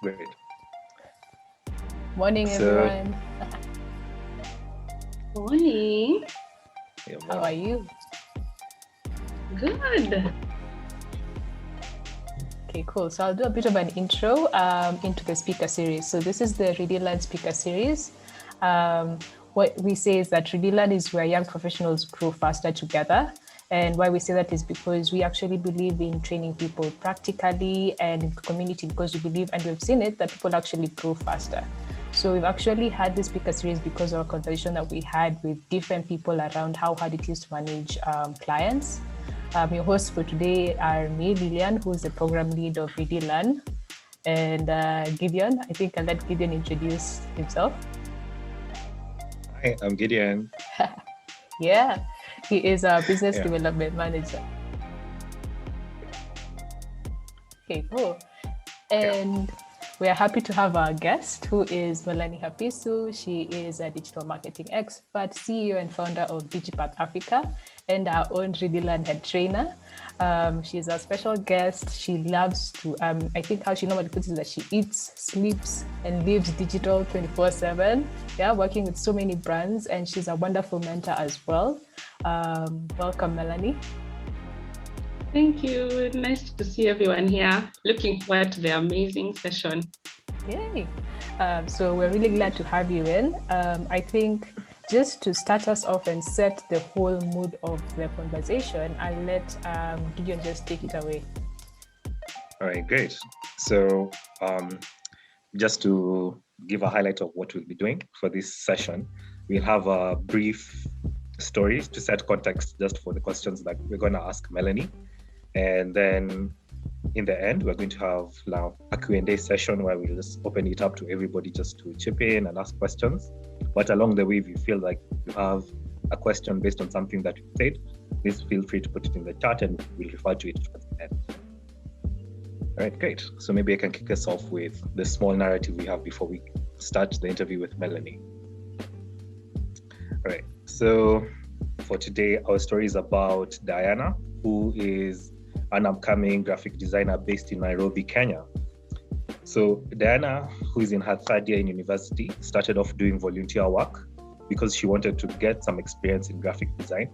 Great. Morning, everyone. Morning. Yeah, How are you? Good. Okay, cool. So I'll do a bit of an intro into the speaker series. So this is the Redesign speaker series. What we say is that Redesign is where young professionals grow faster together. And why we say that is because we actually believe in training people practically and in community, because we believe, and we've seen it, that people actually grow faster. So we've actually had this speaker series because of a conversation that we had with different people around how hard it is to manage clients. Your hosts for today are me, Lillian, who is the program lead of Redesign, and Gideon. I think I'll let Gideon introduce himself. Hi, I'm Gideon. Yeah, he is our business development manager. Okay, cool. And we are happy to have our guest, who is Melanie Hapisu. She is a digital marketing expert, CEO and founder of Digipath Africa, and our own Redesign head trainer. She's a special guest. She loves to, I think how she normally puts it is that she eats, sleeps, and lives digital 24/7. Yeah, working with so many brands, and she's a wonderful mentor as well. Welcome, Melanie. Thank you. Nice to see everyone here. Looking forward to the amazing session. Yay. So we're really glad to have you in. I think just to start us off and set the whole mood of the conversation, I'll let Gideon just take it away. All right, great. So just to give a highlight of what we'll be doing for this session, we'll have a brief story to set context just for the questions that we're going to ask Melanie. And then in the end, we're going to have now a Q&A session where we'll just open it up to everybody just to chip in and ask questions. But along the way, if you feel like you have a question based on something that you said, please feel free to put it in the chat and we'll refer to it towards the end. All right, great. So maybe I can kick us off with the small narrative we have before we start the interview with Melanie. All right, so for today, our story is about Diana, who is an upcoming graphic designer based in Nairobi, Kenya. So Diana, who is in her third year in university, started off doing volunteer work because she wanted to get some experience in graphic design,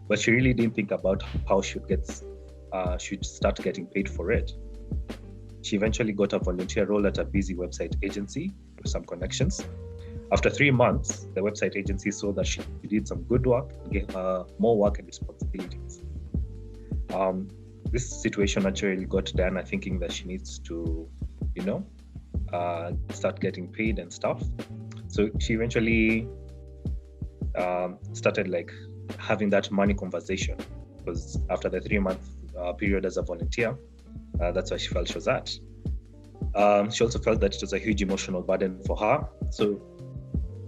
but she really didn't think about how she should start getting paid for it. She eventually got a volunteer role at a busy website agency with some connections. After 3 months, the website agency saw that she did some good work and gave her more work and responsibilities. This situation naturally got Diana thinking that she needs to, start getting paid and stuff. So she eventually started having that money conversation, because after the 3-month period as a volunteer, that's where she felt she was at. She also felt that it was a huge emotional burden for her. So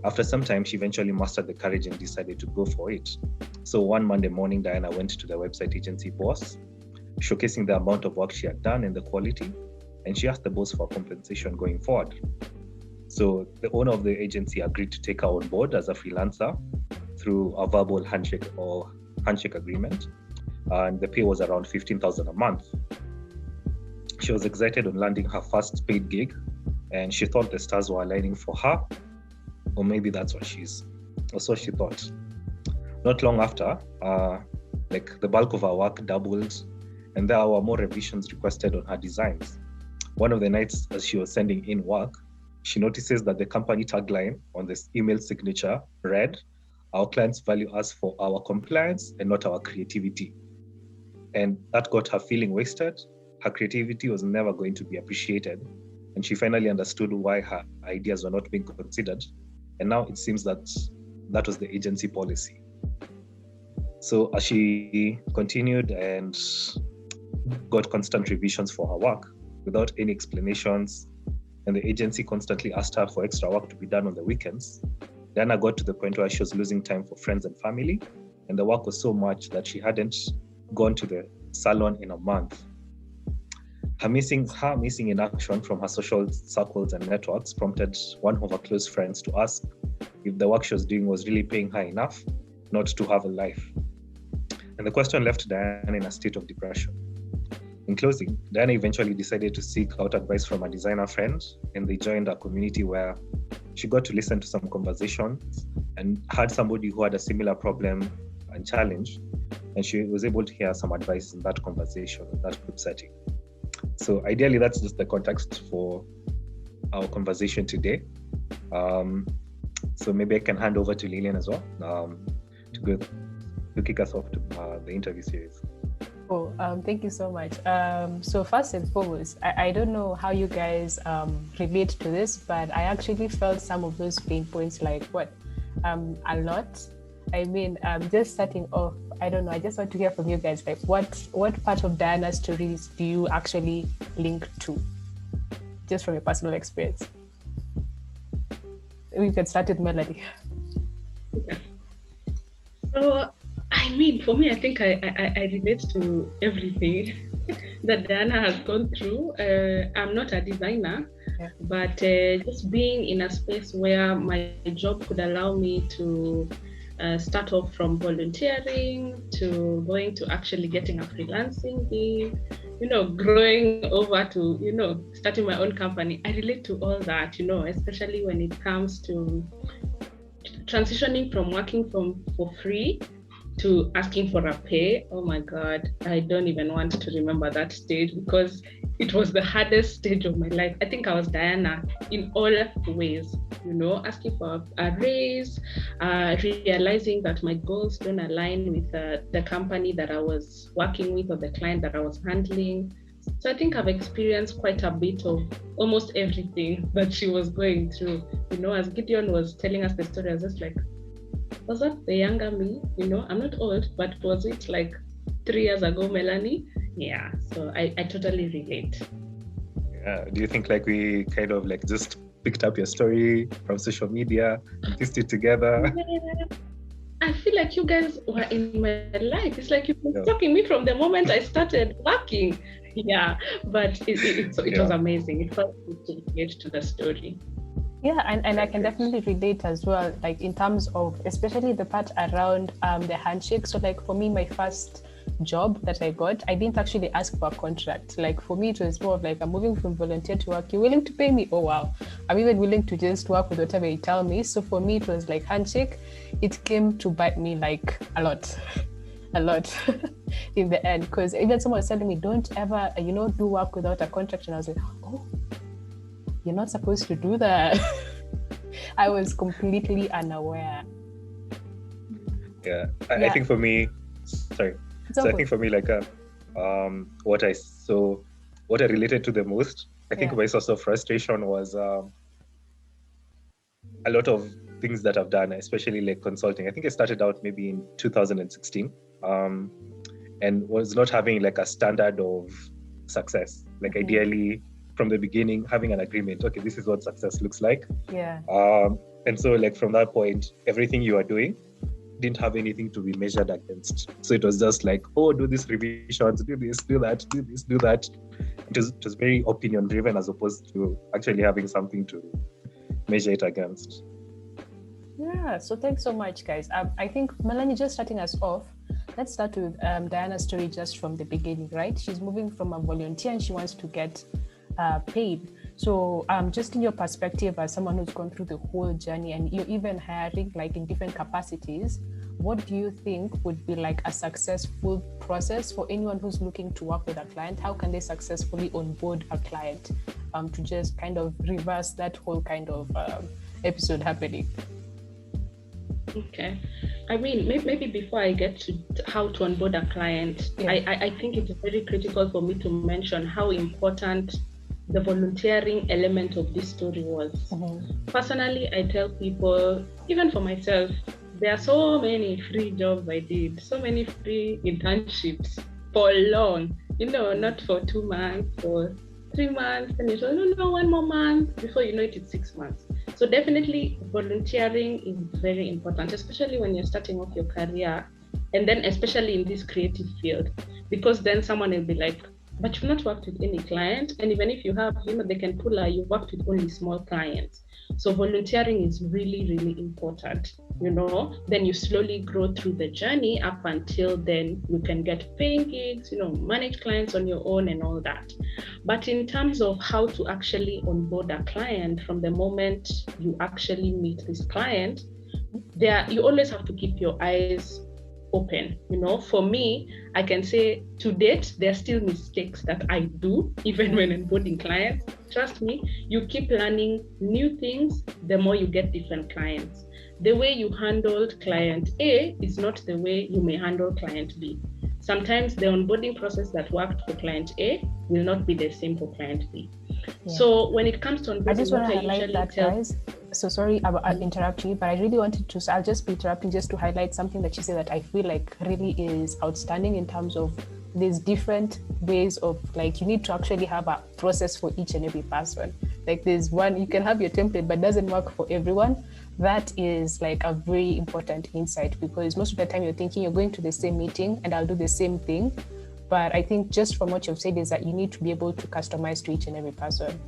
after some time, she eventually mustered the courage and decided to go for it. So one Monday morning, Diana went to the website agency boss, showcasing the amount of work she had done and the quality, and she asked the boss for compensation going forward. So the owner of the agency agreed to take her on board as a freelancer through a verbal handshake agreement, and the pay was around 15,000 a month. She was excited on landing her first paid gig, and she thought the stars were aligning for her, or maybe that's what she thought. Not long after, the bulk of her work doubled, and there were more revisions requested on her designs. One of the nights as she was sending in work, she notices that the company tagline on this email signature read, "Our clients value us for our compliance and not our creativity." And that got her feeling wasted. Her creativity was never going to be appreciated, and she finally understood why her ideas were not being considered. And now it seems that was the agency policy. So as she continued and got constant revisions for her work without any explanations, and the agency constantly asked her for extra work to be done on the weekends, Diana got to the point where she was losing time for friends and family, and the work was so much that she hadn't gone to the salon in a month. Her missing in action from her social circles and networks prompted one of her close friends to ask if the work she was doing was really paying her enough not to have a life. And the question left Diana in a state of depression. in closing, Diana eventually decided to seek out advice from a designer friend, and they joined a community where she got to listen to some conversations and had somebody who had a similar problem and challenge, and she was able to hear some advice in that conversation, in that group setting. So ideally, that's just the context for our conversation today. So maybe I can hand over to Lillian as well to kick us off to the interview series. Oh, thank you so much. So first and foremost, I don't know how you guys relate to this, but I actually felt some of those pain points a lot. I mean, just starting off, I don't know, I just want to hear from you guys, like what part of Diana's stories do you actually link to? Just from your personal experience. We can start with Melanie. So, I mean, for me, I think I relate to everything that Diana has gone through. I'm not a designer, but just being in a space where my job could allow me to start off from volunteering to going to actually getting a freelancing gig, growing over to, starting my own company. I relate to all that, especially when it comes to transitioning from working for free to asking for a pay. Oh my God, I don't even want to remember that stage because it was the hardest stage of my life. I think I was Diana in all ways, asking for a raise, realizing that my goals don't align with the company that I was working with or the client that I was handling. So I think I've experienced quite a bit of almost everything that she was going through. As Gideon was telling us the story, I was just like, was that the younger me? I'm not old, but was it like 3 years ago, Melanie? Yeah, so I totally relate. Yeah, do you think like we kind of like just picked up your story from social media and pieced it together? Yeah. I feel like you guys were in my life. It's like you've been stalking me from the moment I started working. Yeah, but it was amazing. It felt good to relate to the story. Yeah, and I can definitely relate as well, like in terms of especially the part around the handshake. So like for me, my first job that I got, I didn't actually ask for a contract. Like for me, it was more of like, I'm moving from volunteer to work. You're willing to pay me? Oh wow, I'm even willing to just work with whatever you tell me. So for me, it was like handshake. It came to bite me like a lot in the end, because even someone was telling me, don't ever do work without a contract, and I was like, oh, you're not supposed to do that. I was completely unaware. I think for me, I think for me, like what I related to the most, I think my source of frustration was a lot of things that I've done, especially like consulting. I think I started out maybe in 2016 and was not having like a standard of success. Like ideally from the beginning, having an agreement, okay, this is what success looks like. Yeah. And so like from that point, everything you are doing didn't have anything to be measured against. So it was just like, oh, do these revisions, do this, do that, do this, do that. It was very opinion driven as opposed to actually having something to measure it against. Yeah, so thanks so much, guys. I think Melanie, just starting us off, let's start with Diana's story just from the beginning, right? She's moving from a volunteer and she wants to get paid. So just in your perspective as someone who's gone through the whole journey and you're even hiring like in different capacities, what do you think would be like a successful process for anyone who's looking to work with a client? How can they successfully onboard a client to just kind of reverse that whole kind of episode happening? Okay. I mean, maybe before I get to how to onboard a client, I think it's very critical for me to mention how important the volunteering element of this story was. Personally, I tell people, even for myself, there are so many free jobs I did, so many free internships for long, not for 2 months, for 3 months, and you say, no, 1 more month, before you know it, it's 6 months. So definitely volunteering is very important, especially when you're starting off your career, and then especially in this creative field, because then someone will be like, but you've not worked with any client. And even if you have, they can pull you worked with only small clients. So volunteering is really, really important, then you slowly grow through the journey up until then you can get paying gigs, manage clients on your own and all that. But in terms of how to actually onboard a client from the moment you actually meet this client, you always have to keep your eyes open. For me, I can say to date, there are still mistakes that I do, even when onboarding clients. Trust me, you keep learning new things, the more you get different clients. The way you handled client A is not the way you may handle client B. Sometimes the onboarding process that worked for client A will not be the same for client B. Yeah. So when it comes to onboarding, I just want to highlight that, guys. So sorry, I'll interrupt you, but I really wanted to, I'll just be interrupting just to highlight something that you said that I feel like really is outstanding in terms of there's different ways of, like, you need to actually have a process for each and every person. Like there's one, you can have your template, but it doesn't work for everyone. That is like a very important insight, because most of the time you're thinking you're going to the same meeting and I'll do the same thing. But I think just from what you've said is that you need to be able to customize to each and every person.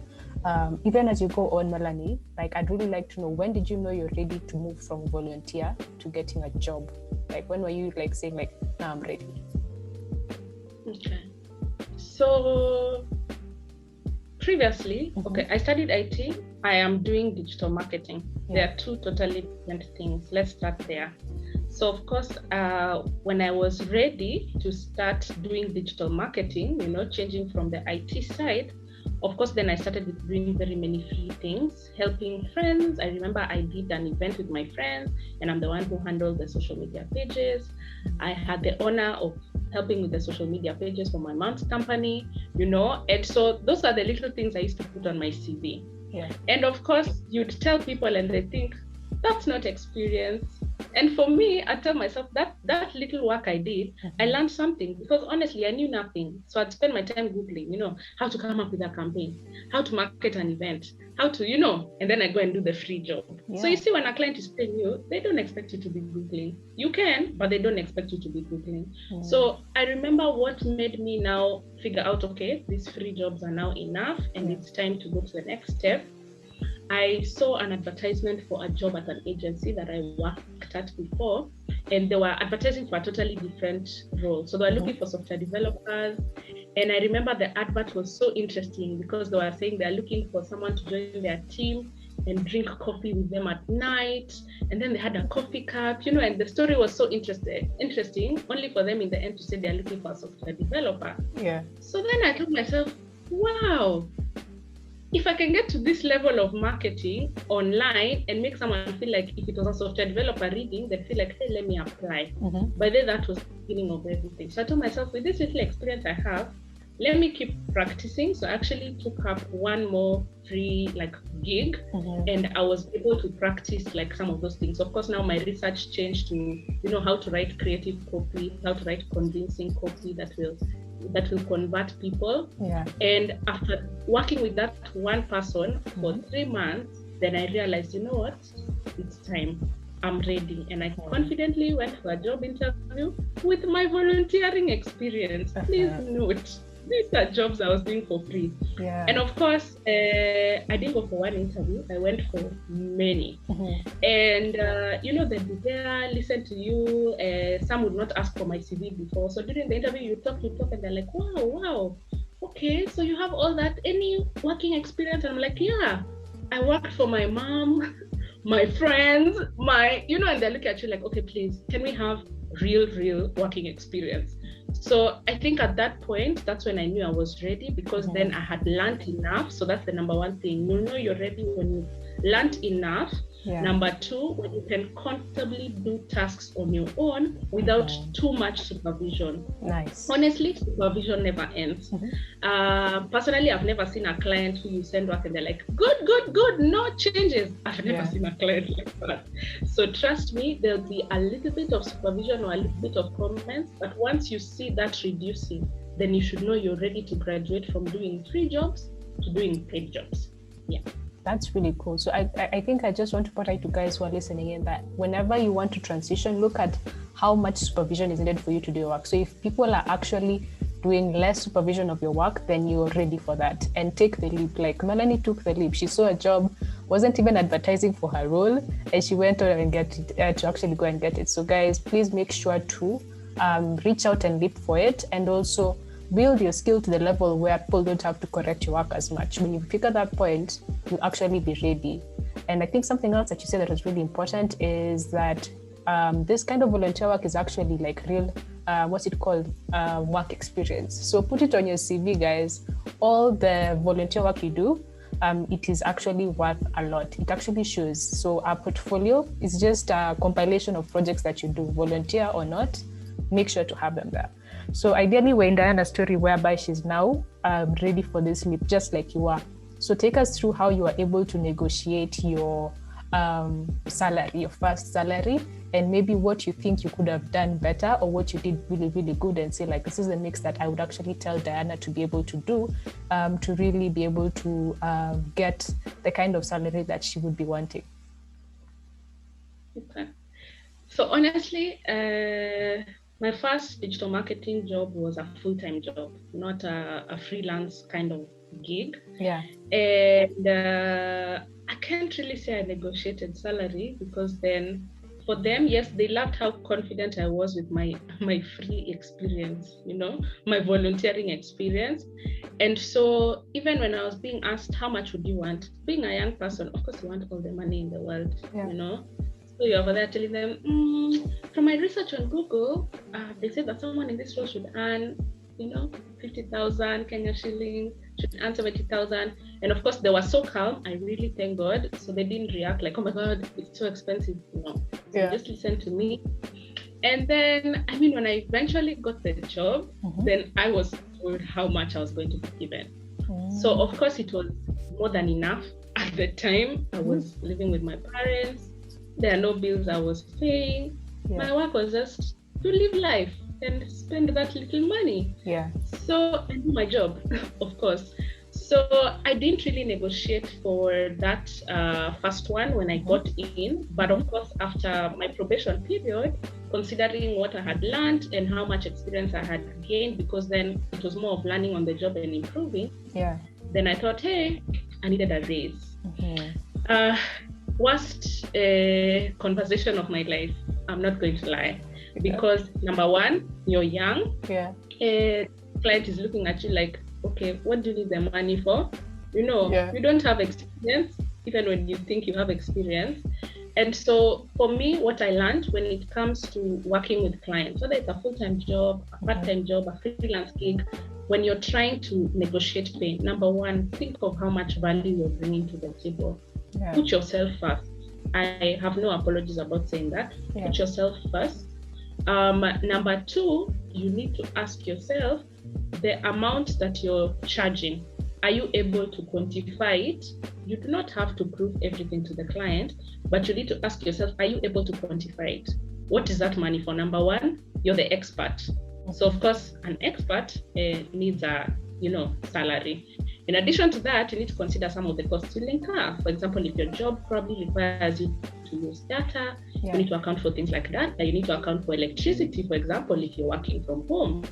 Even as you go on, Melanie, like I'd really like to know, when did you know you're ready to move from volunteer to getting a job? Like when were you like saying like, now I'm ready? Okay. So previously, I studied IT. I am doing digital marketing. They are two totally different things. Let's start there. So of course, when I was ready to start doing digital marketing, changing from the IT side, of course, then I started with doing very many free things, helping friends. I remember I did an event with my friends, and I'm the one who handled the social media pages. I had the honor of helping with the social media pages for my mom's company, and so those are the little things I used to put on my CV. Yeah. And of course, you'd tell people and they think, that's not experience. And for me, I tell myself that little work I did, I learned something, because honestly, I knew nothing. So I'd spend my time Googling, how to come up with a campaign, how to market an event, how to, and then I go and do the free job. Yeah. So you see, when a client is paying you, they don't expect you to be Googling. You can, but they don't expect you to be Googling. So I remember what made me now figure out, okay, these free jobs are now enough and it's time to go to the next step. I saw an advertisement for a job at an agency that I worked at before, and they were advertising for a totally different role. So they were looking for software developers, and I remember the advert was so interesting because they were saying they're looking for someone to join their team and drink coffee with them at night, and then they had a coffee cup, and the story was so interesting, only for them in the end to say they're looking for a software developer. Yeah. So then I told myself, wow, if I can get to this level of marketing online and make someone feel like if it was a software developer reading, they'd feel like, hey, let me apply. By then, that was the beginning of everything. So I told myself, with this little experience I have, let me keep practicing. So I actually took up one more free gig, and I was able to practice some of those things. Of course, now my research changed to, how to write creative copy, how to write convincing copy that will convert people. Yeah. And after working with that one person for 3 months, then I realized, you know what, it's time. I'm ready. And I confidently went for a job interview with my volunteering experience. Please note, these are jobs I was doing for free. Yeah. And of course, I didn't go for one interview. I went for many. And, they'd be there, listen to you. Some would not ask for my CV before. So during the interview, you talk, and they're like, wow. Okay, so you have all that. Any working experience? And I'm like, yeah, I worked for my mom, my friends, and they look at you like, okay, please, can we have real working experience? So I think at that point, that's when I knew I was ready, because then I had learned enough. So that's the number one thing. You know you're ready when you've learned enough. Yeah. Number two, when you can comfortably do tasks on your own without too much supervision. Nice. Honestly, supervision never ends. Personally, I've never seen a client who you send work and they're like, good, no changes. I've never seen a client like that. So trust me, there'll be a little bit of supervision or a little bit of comments, but once you see that reducing, then you should know you're ready to graduate from doing free jobs to doing paid jobs. Yeah. That's really cool. So I think I just want to put out to guys who are listening in that whenever you want to transition, look at how much supervision is needed for you to do your work. So if people are actually doing less supervision of your work, then you're ready for that. And take the leap. Like Melanie took the leap. She saw a job, wasn't even advertising for her role, and she went on and get it, to actually go and get it. So guys, please make sure to reach out and leap for it, and also build your skill to the level where people don't have to correct your work as much. When you figure that point, you'll actually be ready. And I think something else that you said that was really important is that this kind of volunteer work is actually like real, work experience. So put it on your CV, guys. All the volunteer work you do, it is actually worth a lot. It actually shows. So our portfolio is just a compilation of projects that you do, volunteer or not. Make sure to have them there. So ideally, we're in Diana's story whereby she's now ready for this leap, just like you are. So take us through how you are able to negotiate your salary, your first salary, and maybe what you think you could have done better, or what you did really, really good, and say like, this is the mix that I would actually tell Diana to be able to do to really be able to get the kind of salary that she would be wanting. Okay. So honestly, my first digital marketing job was a full-time job, not a freelance kind of gig. Yeah. And I can't really say I negotiated salary, because then for them, yes, they loved how confident I was with my free experience, my volunteering experience. And so even when I was being asked, how much would you want? Being a young person, of course, you want all the money in the world, So you're over there telling them, from my research on Google, they said that someone in this role should earn, 50,000 Kenya shilling, should earn 70,000. And of course, they were so calm. I really thank God. So they didn't react like, oh my God, it's so expensive. So they just listened to me. And then, when I eventually got the job, then I was told how much I was going to be given. So of course, it was more than enough. At the time, I was living with my parents. There are no bills I was paying. Yeah. My work was just to live life and spend that little money. Yeah. So I do my job, of course. So I didn't really negotiate for that first one when I got in. But of course, after my probation period, considering what I had learned and how much experience I had gained, because then it was more of learning on the job and improving. Yeah. Then I thought, hey, I needed a raise. Worst conversation of my life, I'm not going to lie, because number one, you're young. Yeah. Client is looking at you like, okay, what do you need the money for? You don't have experience, even when you think you have experience. And so for me, what I learned when it comes to working with clients, whether it's a full-time job, a part-time job, a freelance gig, when you're trying to negotiate pay, number one, think of how much value you're bringing to the table. Yeah. Put yourself first. I have no apologies about saying that. Yeah. Put yourself first. Number two, you need to ask yourself the amount that you're charging. Are you able to quantify it? You do not have to prove everything to the client, but you need to ask yourself, are you able to quantify it? What is that money for? Number one, you're the expert. So of course, an expert needs a salary. In addition to that, you need to consider some of the costs you'll incur. For example, if your job probably requires you to use data, you need to account for things like that. You need to account for electricity, for example, if you're working from home.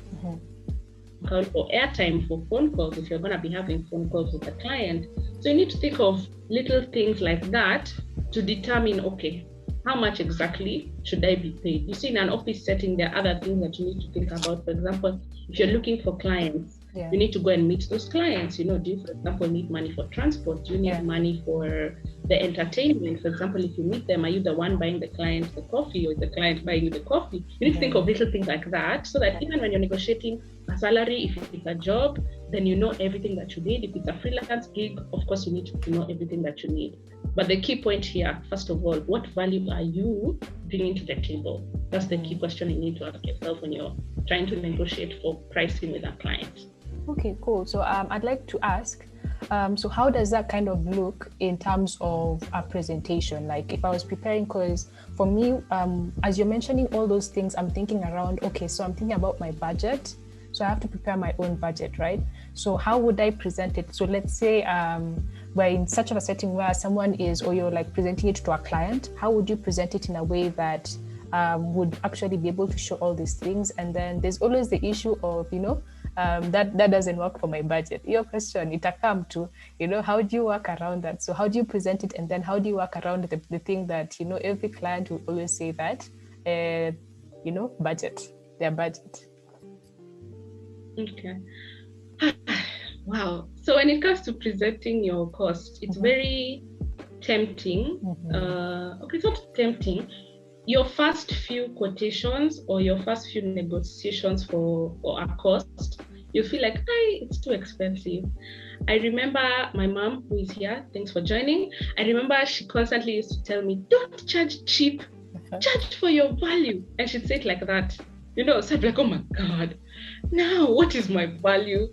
Account for airtime for phone calls if you're going to be having phone calls with a client. So you need to think of little things like that to determine, okay, how much exactly should I be paid? You see, in an office setting, there are other things that you need to think about. For example, if you're looking for clients, you need to go and meet those clients. Do you, for example, need money for transport? Do you need money for the entertainment? For example, if you meet them, are you the one buying the client the coffee, or is the client buying you the coffee? You need to think of little things like that, so that even when you're negotiating a salary, if it's a job, then you know everything that you need. If it's a freelance gig, of course, you need to know everything that you need. But the key point here, first of all, what value are you bringing to the table? That's the key question you need to ask yourself when you're trying to negotiate for pricing with a client. Okay, cool. So I'd like to ask, so how does that kind of look in terms of a presentation? Like if I was preparing, because for me, as you're mentioning all those things, I'm thinking around, okay, so I'm thinking about my budget. So I have to prepare my own budget, right? So how would I present it? So let's say we're in such a setting where someone is, or you're like presenting it to a client, how would you present it in a way that would actually be able to show all these things? And then there's always the issue of, that doesn't work for my budget. Your question, it come to, how do you work around that? So how do you present it? And then how do you work around the thing that, every client will always say that, budget, their budget. Okay. Wow. So when it comes to presenting your cost, it's very tempting. Okay, it's not tempting. Your first few quotations or your first few negotiations for a cost, you feel like, it's too expensive. I remember my mom, who is here, thanks for joining. I remember she constantly used to tell me, don't charge cheap, charge for your value. And she'd say it like that. So I'd be like, oh my God, now what is my value?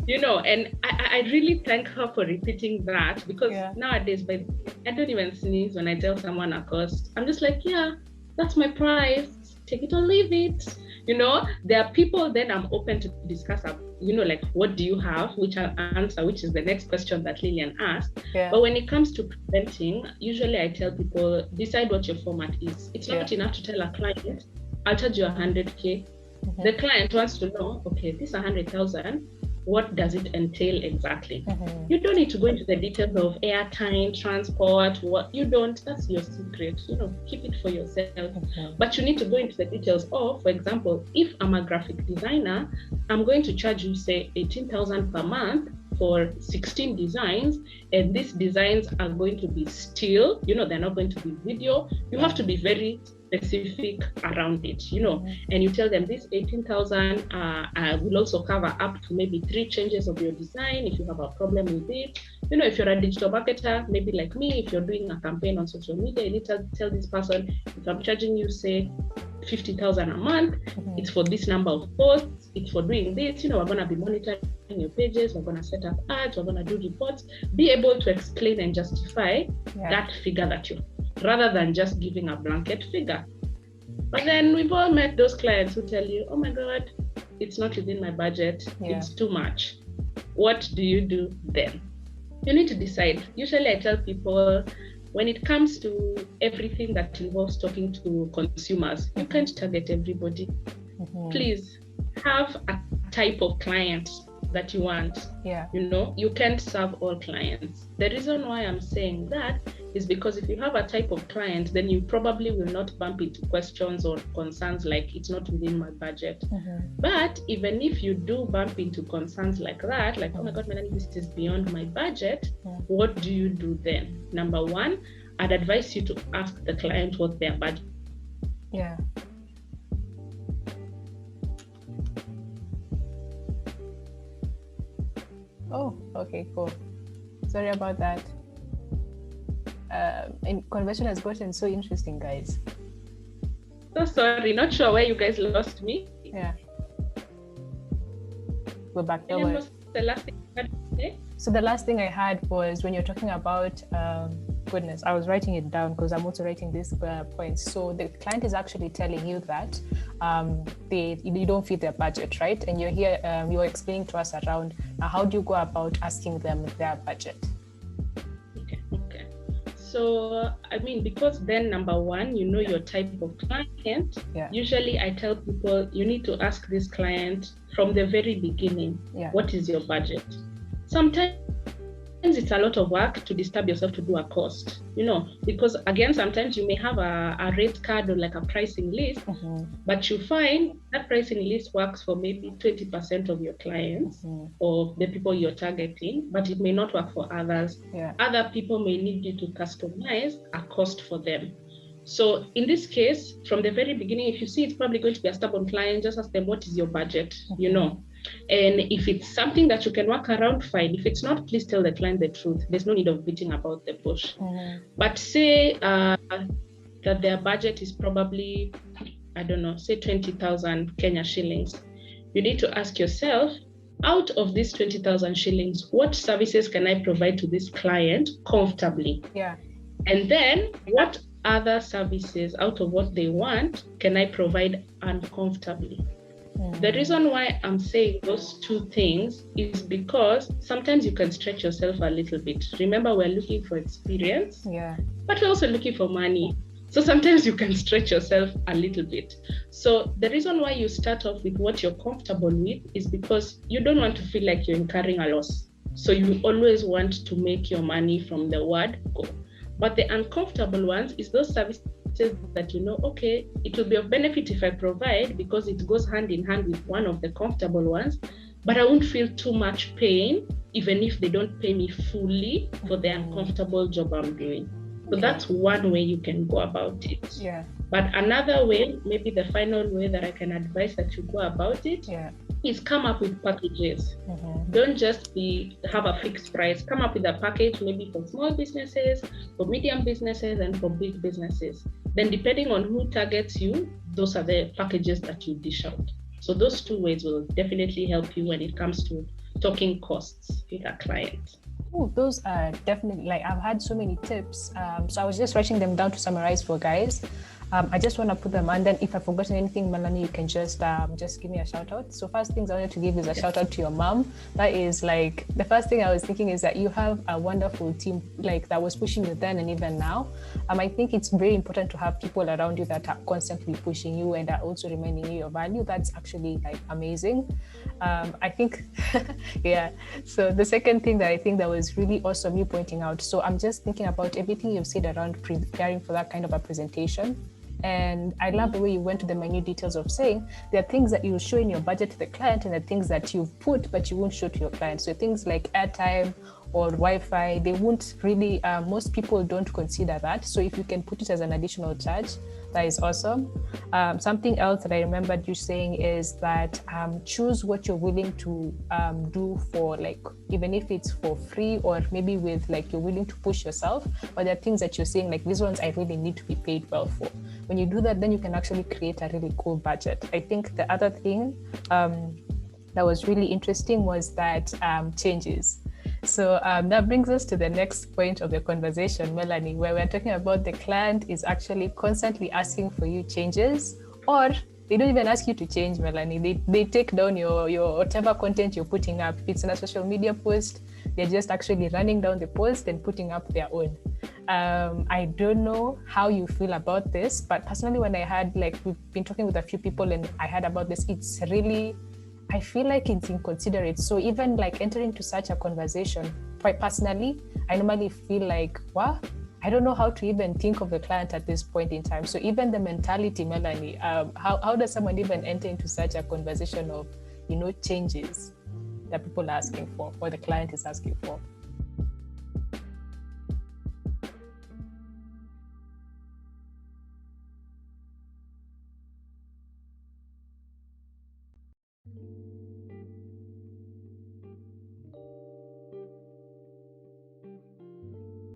And I really thank her for repeating that, because nowadays, I don't even sneeze when I tell someone a cost. I'm just like, yeah, that's my price, take it or leave it. There are people then I'm open to discuss, like, what do you have, which I'll answer, which is the next question that Lillian asked. Yeah. But when it comes to presenting, usually I tell people, decide what your format is. It's not enough to tell a client, I'll charge you 100K. The client wants to know, okay, this 100,000, what does it entail exactly? You don't need to go into the details of airtime, transport, what you don't, that's your secret, keep it for yourself. But you need to go into the details of, for example, if I'm a graphic designer, I'm going to charge you, say, 18,000 per month for 16 designs, and these designs are going to be still, they're not going to be video. You have to be very specific around it, and you tell them this 18,000 will also cover up to maybe 3 changes of your design if you have a problem with it. If you're a digital marketer, maybe like me, if you're doing a campaign on social media, you need to tell this person, if I'm charging you, say, 50,000 a month, it's for this number of posts, it's for doing this, we're going to be monitoring your pages, we're going to set up ads, we're going to do reports. Be able to explain and justify that figure that you, rather than just giving a blanket figure. But then we've all met those clients who tell you, oh my God, it's not within my budget, it's too much. What do you do then? You need to decide. Usually I tell people, when it comes to everything that involves talking to consumers, you can't target everybody. Please have a type of client that you want. You can't serve all clients. The reason why I'm saying that is because if you have a type of client, then you probably will not bump into questions or concerns like, it's not within my budget. But even if you do bump into concerns like that, like, oh my God, Melanie, this is beyond my budget, what do you do then? Number one, I'd advise you to ask the client what their budget. Oh, okay, cool. Sorry about that. And conversion has gotten so interesting, guys. So sorry, not sure where you guys lost me. We're back. And what was the last thing you had to say? So the last thing I had was when you're talking about, goodness, I was writing it down because I'm also writing these points. So the client is actually telling you that you don't fit their budget, right? And you're here, you're explaining to us around how do you go about asking them their budget? Okay. So, because then number one, your type of client. Usually I tell people you need to ask this client from the very beginning, what is your budget? Sometimes it's a lot of work to disturb yourself to do a cost, because again, sometimes you may have a rate card or like a pricing list, but you find that pricing list works for maybe 20% of your clients or the people you're targeting, but it may not work for others. Other people may need you to customize a cost for them. So in this case, from the very beginning, if you see it's probably going to be a stubborn client, just ask them, what is your budget, And if it's something that you can work around, fine. If it's not, please tell the client the truth. There's no need of beating about the bush. But say that their budget is probably, I don't know, say 20,000 Kenya shillings. You need to ask yourself, out of these 20,000 shillings, what services can I provide to this client comfortably? And then what other services out of what they want can I provide uncomfortably? The reason why I'm saying those two things is because sometimes you can stretch yourself a little bit. Remember, we're looking for experience, but we're also looking for money. So sometimes you can stretch yourself a little bit. So the reason why you start off with what you're comfortable with is because you don't want to feel like you're incurring a loss. So you always want to make your money from the word go. But the uncomfortable ones is those services that okay, it will be of benefit if I provide because it goes hand in hand with one of the comfortable ones, but I won't feel too much pain even if they don't pay me fully for the uncomfortable job I'm doing. So that's one way you can go about it. Yeah. But another way, maybe the final way that I can advise that you go about it is come up with packages. Don't just have a fixed price. Come up with a package maybe for small businesses, for medium businesses, and for big businesses. Then depending on who targets you, those are the packages that you dish out. So those two ways will definitely help you when it comes to talking costs with a client. Oh, those are definitely, like, I've had so many tips. So I was just writing them down to summarize for guys. I just want to put them, and then if I've forgotten anything, Melanie, you can just give me a shout out. So first things I wanted to give is a shout out to your mom. That is like the first thing I was thinking is that you have a wonderful team like that was pushing you then and even now. I think it's very important to have people around you that are constantly pushing you and are also reminding you your value. That's actually like amazing. I think, yeah. So the second thing that I think that was really awesome you pointing out. So I'm just thinking about everything you've said around preparing for that kind of a presentation. And I love the way you went to the minute details of saying there are things that you show in your budget to the client and the things that you've put but you won't show to your client. So things like airtime or Wi-Fi, they won't really, most people don't consider that. So if you can put it as an additional charge, that is awesome. Something else that I remembered you saying is that choose what you're willing to do for, like, even if it's for free or maybe with like you're willing to push yourself, but there are things that you're saying like these ones I really need to be paid well for. When you do that, then you can actually create a really cool budget. I think the other thing that was really interesting was that changes. So that brings us to the next point of the conversation, Melanie, where we're talking about the client is actually constantly asking for you changes, or they don't even ask you to change, Melanie. They take down your whatever content you're putting up. If it's in a social media post, they're just actually running down the post and putting up their own. I don't know how you feel about this, but personally, when I had, like, we've been talking with a few people and I heard about this, it's really, I feel like it's inconsiderate. So even like entering to such a conversation, quite personally, I normally feel like, what? I don't know how to even think of the client at this point in time. So even the mentality, Melanie, how does someone even enter into such a conversation of, changes that people are asking for or the client is asking for?